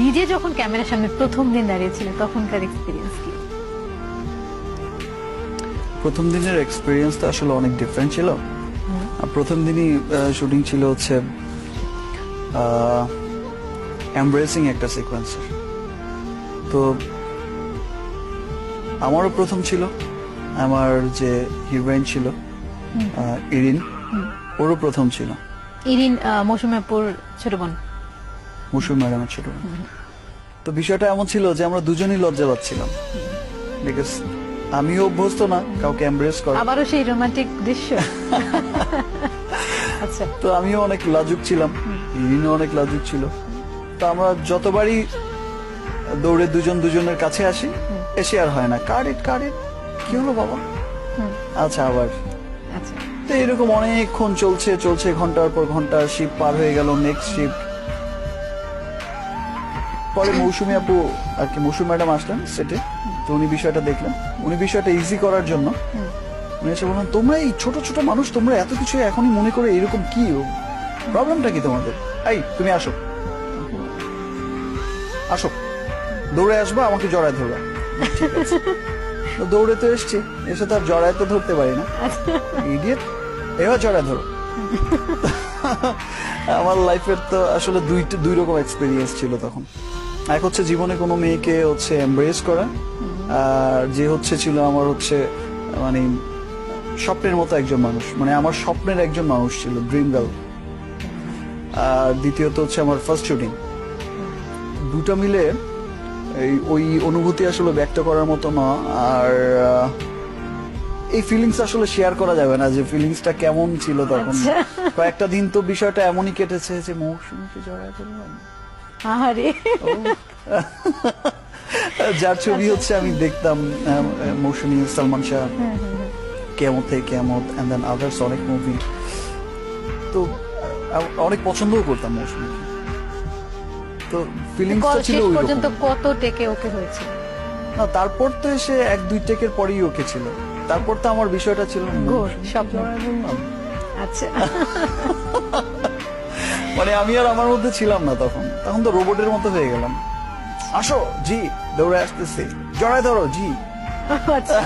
নিজে যখন ক্যামেরার সামনে প্রথম দিন দাঁড়িয়েছিলেন তখনকার এক্সপিরিয়েন্স কি? প্রথম দিনের এক্সপিরিয়েন্সটা আসলে অনেক ডিফারেন্ট ছিল। প্রথম দিনই শুটিং ছিল হচ্ছে এমব্রেসিং একটা সিকোয়েন্সের। তো আমারও প্রথম ছিল, আমার যে হিরোইন ছিল ইরিন, ওরও প্রথম ছিল। ইরিন মৌসুমী আপুর ছোট বোন। মৌসুমী ম্যাডামের ছোট বোন। তো বিষয়টা এমন ছিল যে আমরা দুজনই লজ্জা পাচ্ছিলাম, বিকজ আমিও অভ্যস্ত না কাউকে এমব্রেস করা। আবারও সেই রোমান্টিক দৃশ্য। আচ্ছা, তো আমিও অনেক লাজুক ছিলাম, ইরিনও অনেক লাজুক ছিল। তো আমরা যতবারই দৌড়ে দুজন দুজনের কাছে আসি, এসে আর হয় না কাট ইট কি হলো বাবা, আচ্ছা আবার। আচ্ছা, তো এরকম অনেকক্ষণ চলছে ঘন্টার পর ঘন্টা, শিফট পার হয়ে গেল, নেক্সট শিফট। পরে মৌসুমী আপু আর কি, মৌসুমী ম্যাডাম আসলেন সেটে। তো উনি বিষয়টা দেখলেন, উনি বিষয়টা ইজি করার জন্য উনি এসে বললেন, তোমরা এই ছোট ছোট মানুষ, তোমরা এত কিছু এখনই মনে করে এরকম কি প্রবলেমটা কি তোমাদের? এই তুমি আসো আসো, দৌড়ে আসবা, আমাকে জড়ায় ধরবা। ঠিক আছে। তো দৌড়ে তো এসছি, এসে তো আর জড়ায় তো ধরতে পারি না, ইডিয়েট, এবার জড়ায় ধরো। আমার লাইফের তো আসলে দুই রকম এক্সপিরিয়েন্স ছিল তখন। এক হচ্ছে জীবনে কোনো মেয়েকে হচ্ছে এমব্রেস করা, আর যে হচ্ছে ছিল আমার হচ্ছে মানে স্বপ্নের মতো একজন মানুষ, মানে আমার স্বপ্নের একজন মানুষ ছিল, ড্রিম গার্ল। আর দ্বিতীয়ত হচ্ছে আমার ফার্স্ট শুটিং। দুটো মিলে ওই অনুভূতি আসলে ব্যক্ত করার মতো না। আর এই ফিলিংস আসলে শেয়ার করা যাবে না, যে ফিলিংসটা কেমন ছিল তখন। কয়েকটা দিন তো বিষয়টা এমনই কেটেছে যে মৌসুমীকে জড়ায় ধরলাম, আহারে। যার ছবি হচ্ছে আমি দেখতাম, মৌসুমী, সালমান শাহ, কেমত থেকে কেমত, এন্ড দেন আদার্স অনেক মুভি। তো অনেক পছন্দও করতাম মৌসুমীকে। তো ফিলিংসটা ছিল শেষ ওই পর্যন্ত রকম। কত টেকে ওকে হয়েছে? না, তারপর তো এসে 1-2 টেকের পরেই ওকে ছিল। তারপর তো আমার বিষয়টা ছিল ঘোর স্বপ্ন। বললাম, আচ্ছা, মানে আমি আর আমার মধ্যে ছিলাম না তখন তো রোবটের মতো হয়ে গেলাম। আসো জি, দৌড়ে আসতেছি, জড়ায় ধরো জি। আচ্ছা।